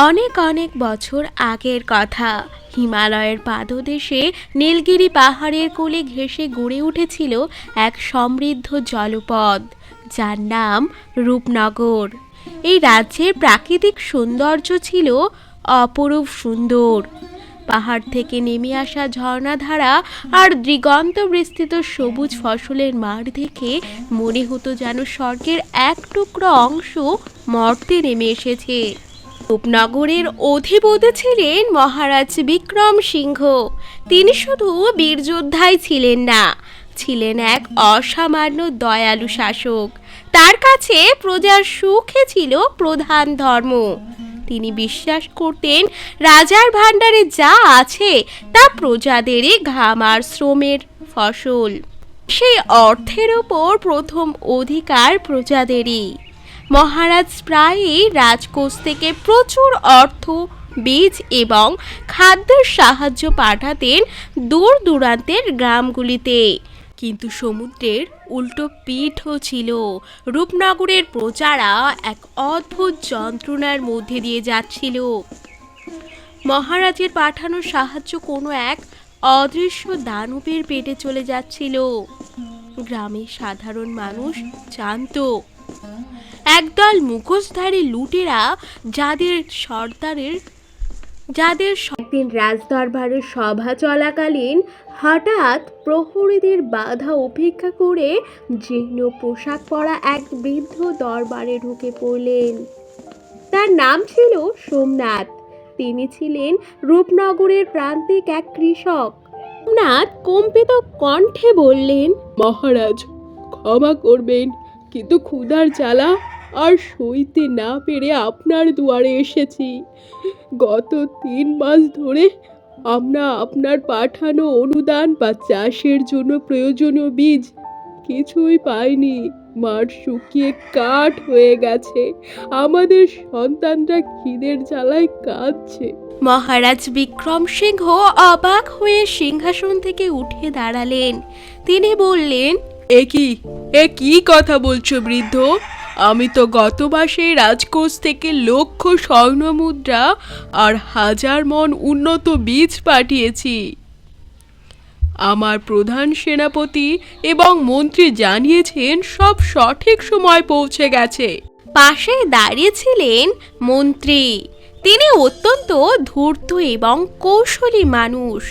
অনেক অনেক বছর আগের কথা। হিমালয়ের পাদদেশে নীলগিরি পাহাড়ের কোলে ঘেঁষে গড়ে উঠেছিল এক সমৃদ্ধ জলপথ, যার নাম রূপনগর। এই রাজ্যের প্রাকৃতিক সৌন্দর্য ছিল অপরূপ সুন্দর। পাহাড় থেকে নেমে আসা ঝর্ণাধারা আর দিগন্ত বিস্তৃত সবুজ ফসলের মাঠ দেখে মনে হতো যেন স্বর্গের এক টুকরো অংশ মর্তে নেমে এসেছে। রূপনগরের অধিপতি ছিলেন মহারাজ বিক্রম সিংহ। তিনি শুধু বীরযোদ্ধাই ছিলেন না, ছিলেন এক অসামান্য দয়ালু শাসক। তার কাছে প্রজার সুখে ছিল প্রধান ধর্ম। তিনি বিশ্বাস করতেন রাজার ভাণ্ডারে যা আছে তা প্রজাদেরই ঘাম আর শ্রমের ফসল। সেই অর্থের ওপর প্রথম অধিকার প্রজাদেরই। মহারাজ প্রায়ই রাজকোষ থেকে প্রচুর অর্থ, বীজ এবং খাদ্যের সাহায্য পাঠাতেন দূর দূরান্তের গ্রামগুলিতে। কিন্তু সমুদ্রের উল্টো পিঠও ছিল। রূপনগরের প্রজারা এক অদ্ভুত যন্ত্রণার মধ্যে দিয়ে যাচ্ছিল। মহারাজের পাঠানো সাহায্য কোনো এক অদৃশ্য দানবের পেটে চলে যাচ্ছিল। গ্রামের সাধারণ মানুষ জানত একদল মুখোশধারী লুটেরা যাদের একদিন রাজদরবারের সভা চলাকালীন হঠাৎ প্রহরীদের বাধা উপেক্ষা করে জীর্ণ পোশাক পরা এক বৃদ্ধ দরবারে ঢুকে পড়লেন। তার নাম ছিল সোমনাথ। তিনি ছিলেন রূপনগরের প্রান্তিক এক কৃষক। সোমনাথ কম্পিত কণ্ঠে বললেন, মহারাজ, ক্ষমা করবেন, কিন্তু ক্ষুধার জ্বালা আর সইতে না পেরে আপনার দুয়ারে এসেছি। গত 3 মাস ধরে আমরা আপনার পাঠানো অনুদান বা চাষের জন্য প্রয়োজনীয় বীজ কিছুই পাইনি। মাঠ শুকিয়ে কাঠ হয়ে গেছে। আমাদের সন্তানরা খিদের জ্বালায় কাঁদছে। মহারাজ বিক্রম সিংহ অবাক হয়ে সিংহাসন থেকে উঠে দাঁড়ালেন। তিনি বললেন, এ কি কথা বলছো বৃদ্ধ? আমি তো গত মাসে রাজকোষ থেকে লক্ষ স্বর্ণ মুদ্রা আর 1000 মণ উন্নত বীজ পাঠিয়েছি। আমার প্রধান সেনাপতি এবং মন্ত্রী জানিয়েছেন সব সঠিক সময় পৌঁছে গেছে। পাশে দাঁড়িয়েছিলেন মন্ত্রী। তিনি অত্যন্ত ধূর্ত এবং কৌশলী মানুষ।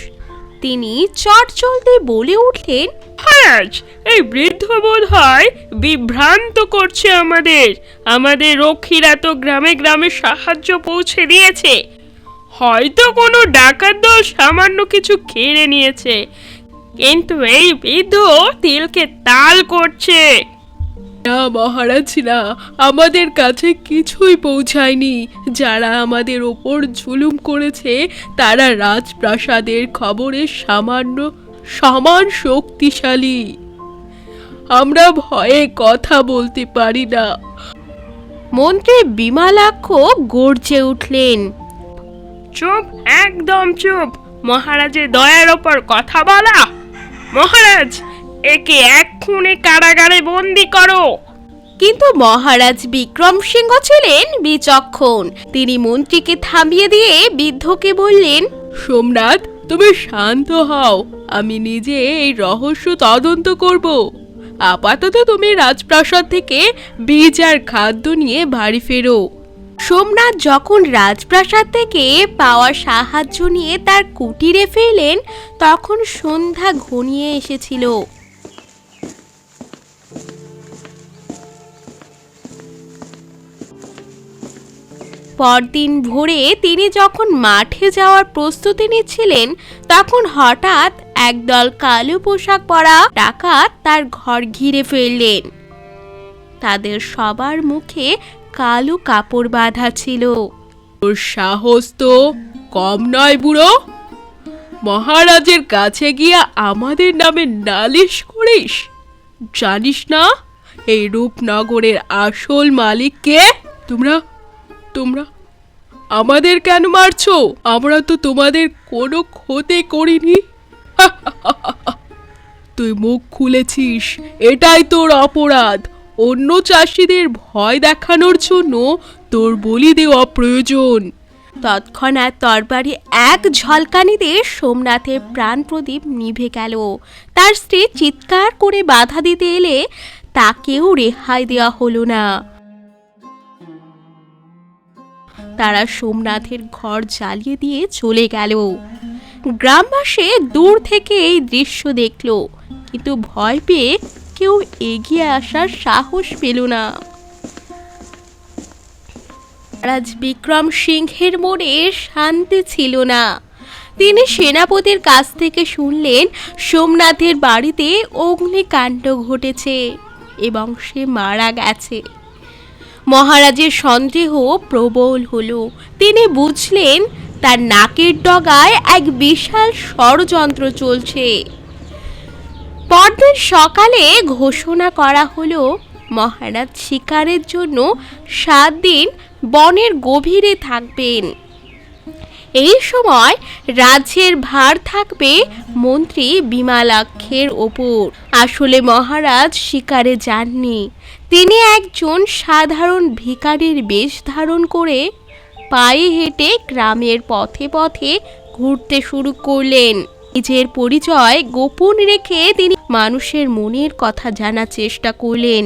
তিনি চটজলদি বলে উঠলেন, মহারাজ, এই বৃদ্ধ বোধ হয় বিভ্রান্ত করছে আমাদের রক্ষীরা তো গ্রামে গ্রামে সাহায্য পৌঁছে দিয়েছে। হয়তো কোনো ডাকাত দল সামান্য কিছু কেড়ে নিয়েছে, কিন্তু এই বৃদ্ধ তিলকে তাল করছে। না মহারাজ, না, আমাদের কাছে কিছুই পৌঁছায়নি। যারা আমাদের ওপর জুলুম করেছে তারা রাজপ্রাসাদের খবরে সমান শক্তিশালী। আমরা ভয়ে কথা বলতে পারি না। মন্ত্রী বিমলাক্ষ গর্জে উঠলেন, চুপ, একদম চুপ। মহারাজের দয়ার ওপর কথা বলা? মহারাজ, একে এক্ষুনি কারাগারে বন্দি করো। কিন্তু মহারাজ বিক্রম সিংহ ছিলেন বিচক্ষণ। তিনি মন্ত্রীকে থামিয়ে দিয়ে বৃদ্ধকে বললেন, সোমনাথ, তুমি শান্ত হও। আমি নিজে এই রহস্য তদন্ত করব। আপাতত তুমি রাজপ্রাসাদ থেকে বীজ আর খাদ্য নিয়ে বাড়ি ফেরো। সোমনাথ যখন রাজপ্রাসাদ থেকে পাওয়া সাহায্য নিয়ে তার কুটিরে ফিরলেন, তখন সন্ধ্যা ঘনিয়ে এসেছিল। পরদিন ভোরে তিনি যখন মাঠে যাওয়ার প্রস্তুতি নিচ্ছিলেন, তখন হঠাৎ একদল কালো পোশাক পরা ডাকাত তার ঘর ঘিরে ফেললেন। তাদের সবার মুখে কালো কাপড় বাঁধা ছিল। তোর সাহস তো কম নয় বুড়ো। মহারাজের কাছে গিয়ে আমাদের নামে নালিশ করিস? জানিস না এই রূপনগরের আসল মালিক কে? তোমরা আমাদের কেন মারছো? আমরা তো তোমাদের কোনো ক্ষতি করিনি। তুই মুখ খুলেছিস, এটাই তোর অপরাধ। অন্য চাষিদের ভয় দেখানোর জন্য তোর বলি দেওয়া প্রয়োজন। তৎক্ষণাৎ তরবারি এক ঝলকানিতে সোমনাথের প্রাণ প্রদীপ নিভে গেল। তার স্ত্রী চিৎকার করে বাধা দিতে এলে তাকেও রেহাই দেওয়া হলো না। তারা সোমনাথের ঘর জ্বালিয়ে দিয়ে চলে গেল। গ্রামবাসী দূর থেকে এই দৃশ্য দেখল, কিন্তু ভয় পেয়ে কেউ এগিয়ে আসার সাহস পেল না। রাজ বিক্রম সিংহের মনে শান্তি ছিল না। তিনি সেনাপতির কাছ থেকে শুনলেন সোমনাথের বাড়িতে অগ্নিকাণ্ড ঘটেছে এবং সে মারা গেছে। মহারাজের সন্দেহ প্রবল হলো। তিনি বুঝলেন তার নাকের ডগায় এক বিশাল ষড়যন্ত্র চলছে। পরদিন সকালে ঘোষণা করা হলো মহারাজ শিকারের জন্য 7 দিন বনের গভীরে থাকবেন। এই সময় রাজ্যের ভার থাকবে মন্ত্রী বিমালাক্ষের ওপর। আসলে মহারাজ শিকারে যাননি, তিনি একজন সাধারণ ভিখারির বেশ ধারণ করে পায়ে হেঁটে গ্রামের পথে পথে ঘুরতে শুরু করলেন। নিজের পরিচয় গোপন রেখে তিনি মানুষের মনের কথা জানার চেষ্টা করলেন।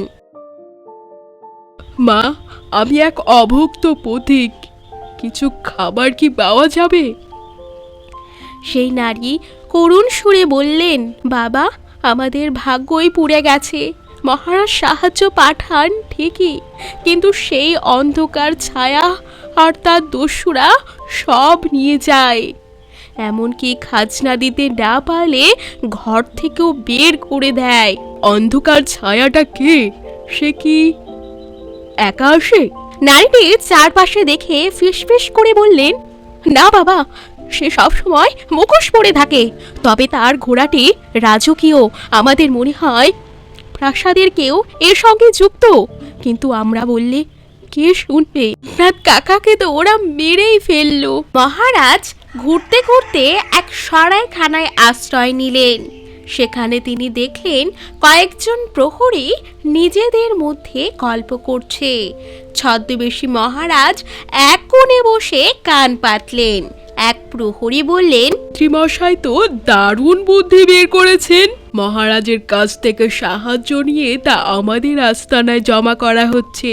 মা, আমি এক অভুক্ত পথিক, কিছু খাবার কি পাওয়া যাবে? সেই নারী করুণ সুরে বললেন, বাবা, আমাদের ভাগ্যই পুড়ে গেছে। মহারাজ সাহায্য পাঠান ঠিকই, কিন্তু সেই অন্ধকার ছায়া আর তার দস্যুরা সব নিয়ে যায়। এমনকি খাজনা দিতে না পারলে ঘর থেকেও বের করে দেয়। অন্ধকার ছায়াটা কে? সে কি একা আসে? নারীটি চারপাশে দেখে ফিসফিস করে বললেন, না বাবা, সে সবসময় মুখোশ পরে থাকে, তবে তার ঘোড়াটি রাজকীয়। আমাদের মনে হয় প্রাসাদের কেউ এর সঙ্গে যুক্ত, কিন্তু আমরা বললে কে শুনবে? রাত কাকাকে তো ওরা মেরেই ফেললো। মহারাজ ঘুরতে ঘুরতে এক সরাইখানায় আশ্রয় নিলেন। সেখানে তিনি দেখলেন কয়েকজন প্রহরী নিজেদের মধ্যে গল্প করছে। ছদ্মবেশী মহারাজ এক কোণে বসে কান পাতলেন। এক প্রহরী বললেন, মন্ত্রীমশাই তো দারুণ বুদ্ধি বের করেছেন। মহারাজের কাছ থেকে সাহায্য নিয়ে তা আমাদের আস্তানায় জমা করা হচ্ছে,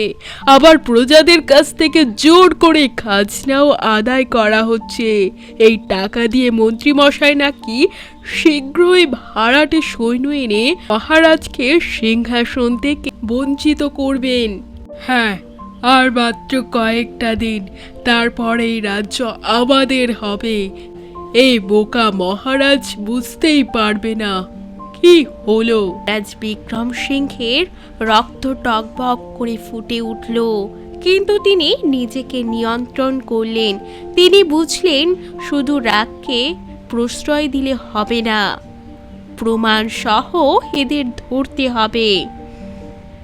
আবার প্রজাদের কাছ থেকে জোর করে খাজনাও আদায় করা হচ্ছে। এই টাকা দিয়ে মন্ত্রীমশাই নাকি শীঘ্রই ভাড়াটে সৈন্য এনে মহারাজকে সিংহাসন থেকে বঞ্চিত করবেন। হ্যাঁ, আর মাত্র কয়েকটা দিন, তারপরে এই রাজ্য আমাদের হবে। এই বোকা মহারাজ বুঝতেই পারবে না কি হলো। রাজ বিক্রম সিংহের রক্ত টকবক করে ফুটে উঠল, কিন্তু তিনি নিজেকে নিয়ন্ত্রণ করলেন। তিনি বুঝলেন শুধু রাগকে প্রশ্রয় দিলে হবে না, প্রমাণ সহ এদের ধরতে হবে।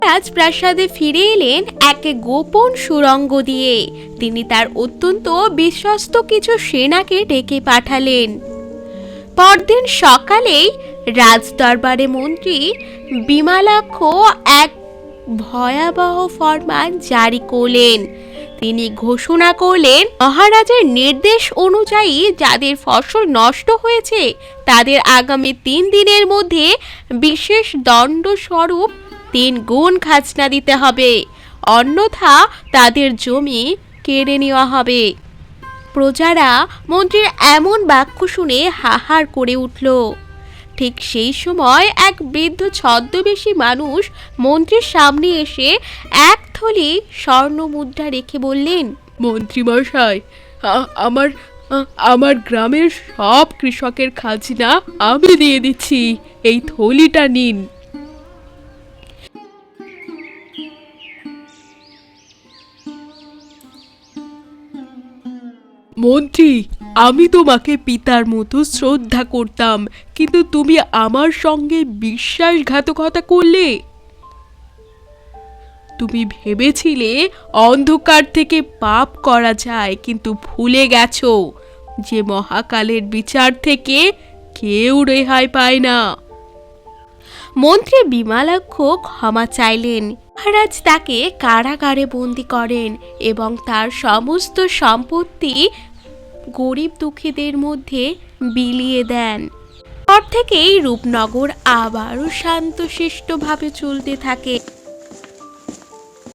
রাজপ্রাসাদে ফিরে এলেন এক গোপন সুড়ঙ্গ দিয়ে। তিনি তার অত্যন্ত বিশ্বস্ত কিছু সেনাকে ডেকে পাঠালেন। পরদিন সকালেই রাজদরবারে মন্ত্রী বিমালাক্ষ এক ভয়াবহ ফরমান জারি করলেন। তিনি ঘোষণা করলেন, মহারাজের নির্দেশ অনুযায়ী যাদের ফসল নষ্ট হয়েছে তাদের আগামী 3 দিনের মধ্যে বিশেষ দণ্ডস্বরূপ 3 গুণ খাজনা দিতে হবে, অন্যথা তাদের জমি কেড়ে নেওয়া হবে। প্রজারা মন্ত্রীর এমন বাক্য শুনে হাহার করে উঠল। ঠিক সেই সময় এক বৃদ্ধ ছদ্মবেশী মানুষ মন্ত্রীর সামনে এসে এক থলি স্বর্ণ মুদ্রা রেখে বললেন, মন্ত্রীমশাই, আমার গ্রামের সব কৃষকের খাজনা আমি দিয়ে দিচ্ছি, এই থলিটা নিন। মন্ত্রী, আমি তোমাকে পিতার মতো শ্রদ্ধা করতাম, কিন্তু তুমি আমার সঙ্গে বিশ্বাসঘাতকতা করলে। তুমি ভেবেছিলে অন্ধকার থেকে পাপ করা যায়, কিন্তু ভুলে গেছো যে মহাকালের বিচার থেকে কেউ রেহাই পায় না। মন্ত্রী বিমালাক্ষ ক্ষমা চাইলেন। মহারাজ তাকে কারাগারে বন্দি করেন এবং তার সমস্ত সম্পত্তি গরিব দুঃখীদের মধ্যে বিলিয়ে দেন। পর থেকেই রূপনগর আবারও শান্তশিষ্টভাবে চলতে থাকে।